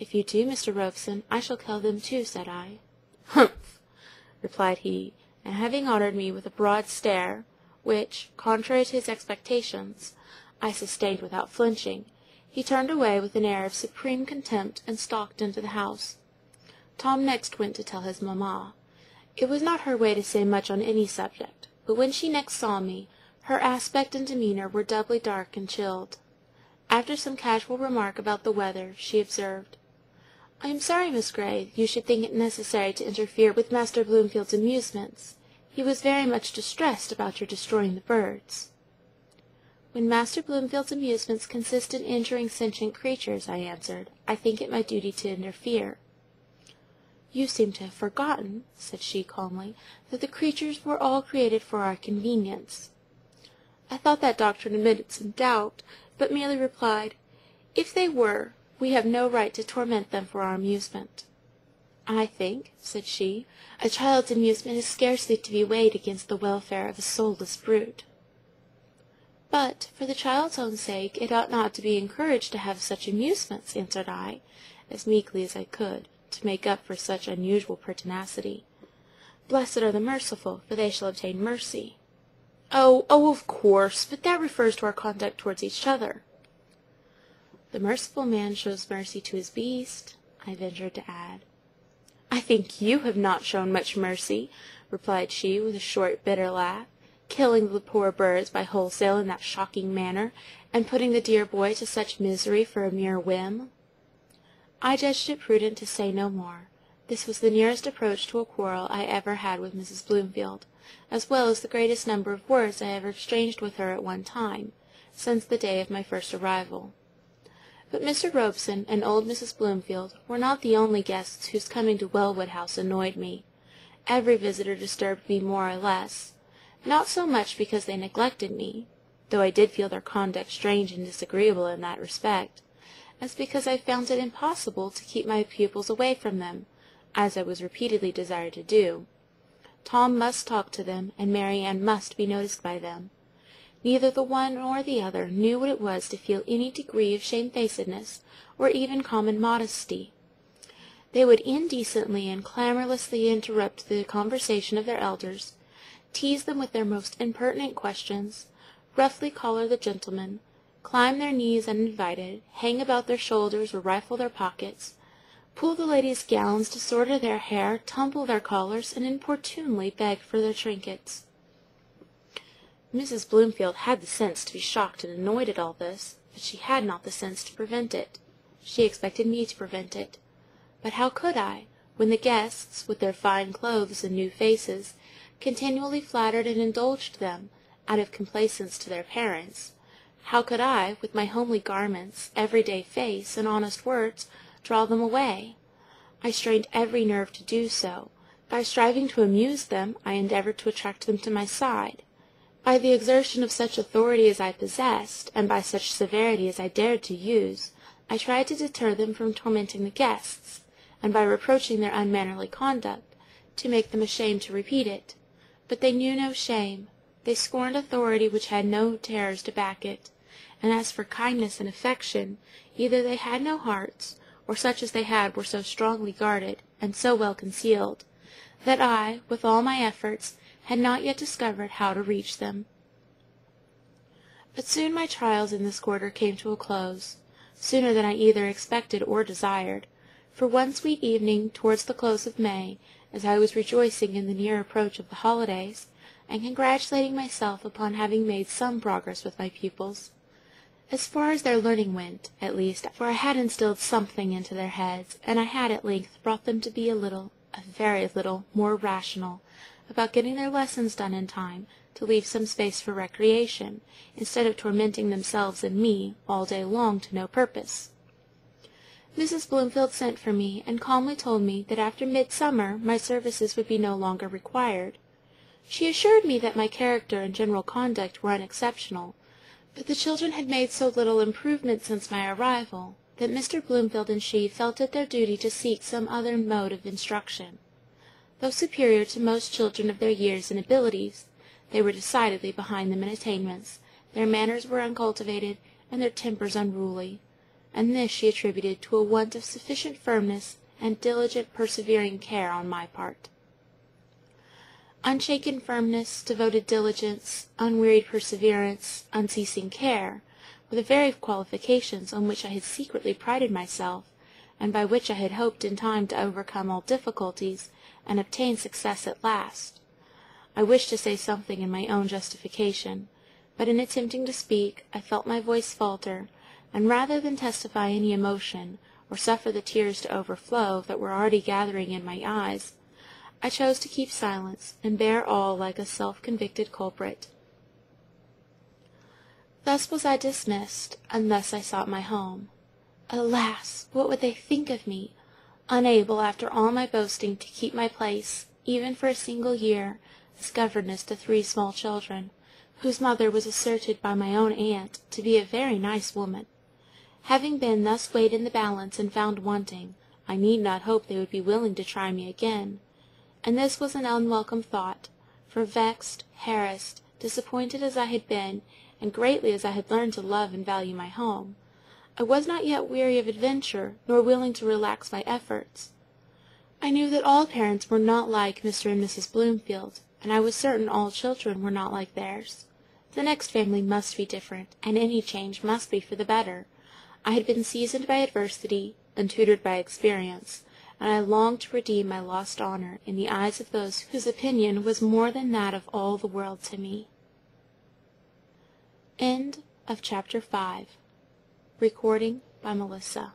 "If you do, Mr. Robeson, I shall kill them too," said I. "Humph!" replied he, and having honoured me with a broad stare, which, contrary to his expectations, I sustained without flinching, he turned away with an air of supreme contempt and stalked into the house. Tom next went to tell his mamma. It was not her way to say much on any subject, but when she next saw me, her aspect and demeanour were doubly dark and chilled. After some casual remark about the weather, she observed, "I am sorry, Miss Grey, you should think it necessary to interfere with Master Bloomfield's amusements. He was very much distressed about your destroying the birds." "When Master Bloomfield's amusements consist in injuring sentient creatures," I answered, "I think it my duty to interfere." "You seem to have forgotten," said she calmly, "that the creatures were all created for our convenience." I thought that doctrine admitted some doubt, but merely replied, "If they were, we have no right to torment them for our amusement." "I think," said she, "a child's amusement is scarcely to be weighed against the welfare of a soulless brute." "But, for the child's own sake, it ought not to be encouraged to have such amusements," answered I, as meekly as I could, to make up for such unusual pertinacity. "Blessed are the merciful, for they shall obtain mercy." "Oh, of course, but that refers to our conduct towards each other." "The merciful man shows mercy to his beast," I ventured to add. "I think you have not shown much mercy," replied she, with a short, bitter laugh, "killing the poor birds by wholesale in that shocking manner, and putting the dear boy to such misery for a mere whim." I judged it prudent to say no more. This was the nearest approach to a quarrel I ever had with Mrs. Bloomfield, as well as the greatest number of words I ever exchanged with her at one time, since the day of my first arrival. But Mr. Robeson and old Mrs. Bloomfield were not the only guests whose coming to Wellwood House annoyed me. Every visitor disturbed me more or less, not so much because they neglected me, though I did feel their conduct strange and disagreeable in that respect, as because I found it impossible to keep my pupils away from them, as I was repeatedly desired to do. Tom must talk to them, and Mary Ann must be noticed by them. Neither the one nor the other knew what it was to feel any degree of shamefacedness, or even common modesty. They would indecently and clamorously interrupt the conversation of their elders, tease them with their most impertinent questions, roughly collar the gentlemen, climb their knees uninvited, hang about their shoulders or rifle their pockets, pull the ladies' gowns, disorder their hair, tumble their collars, and importunately beg for their trinkets. Mrs. Bloomfield had the sense to be shocked and annoyed at all this, but she had not the sense to prevent it. She expected me to prevent it. But how could I, when the guests, with their fine clothes and new faces, continually flattered and indulged them, out of complaisance to their parents? How could I, with my homely garments, everyday face, and honest words, draw them away? I strained every nerve to do so. By striving to amuse them, I endeavoured to attract them to my side. By the exertion of such authority as I possessed, and by such severity as I dared to use, I tried to deter them from tormenting the guests, and by reproaching their unmannerly conduct, to make them ashamed to repeat it. But they knew no shame. They scorned authority which had no terrors to back it, and as for kindness and affection, either they had no hearts, or such as they had were so strongly guarded, and so well concealed, that I, with all my efforts, had not yet discovered how to reach them. But soon my trials in this quarter came to a close, sooner than I either expected or desired, for one sweet evening towards the close of May, as I was rejoicing in the near approach of the holidays, and congratulating myself upon having made some progress with my pupils, as far as their learning went, at least, for I had instilled something into their heads, and I had at length brought them to be a very little, more rational, about getting their lessons done in time, to leave some space for recreation, instead of tormenting themselves and me all day long to no purpose. Mrs. Bloomfield sent for me, and calmly told me that after midsummer my services would be no longer required. She assured me that my character and general conduct were unexceptional, but the children had made so little improvement since my arrival, that Mr. Bloomfield and she felt it their duty to seek some other mode of instruction. Though superior to most children of their years and abilities, they were decidedly behind them in attainments, their manners were uncultivated, and their tempers unruly. and this she attributed to a want of sufficient firmness and diligent persevering care on my part. Unshaken firmness, devoted diligence, unwearied perseverance, unceasing care, were the very qualifications on which I had secretly prided myself, and by which I had hoped in time to overcome all difficulties and obtain success at last. I wished to say something in my own justification, but in attempting to speak I felt my voice falter, and rather than testify any emotion, or suffer the tears to overflow that were already gathering in my eyes, I chose to keep silence, and bear all like a self-convicted culprit. Thus was I dismissed, and thus I sought my home. Alas! What would they think of me, unable, after all my boasting, to keep my place, even for a single year, as governess to 3 small children, whose mother was asserted by my own aunt to be a very nice woman. Having been thus weighed in the balance and found wanting, I need not hope they would be willing to try me again. And this was an unwelcome thought, for vexed, harassed, disappointed as I had been, and greatly as I had learned to love and value my home, I was not yet weary of adventure, nor willing to relax my efforts. I knew that all parents were not like Mr. and Mrs. Bloomfield, and I was certain all children were not like theirs. The next family must be different, and any change must be for the better. I had been seasoned by adversity, and tutored by experience, and I longed to redeem my lost honor in the eyes of those whose opinion was more than that of all the world to me. End of Chapter 5. Recording by Melissa.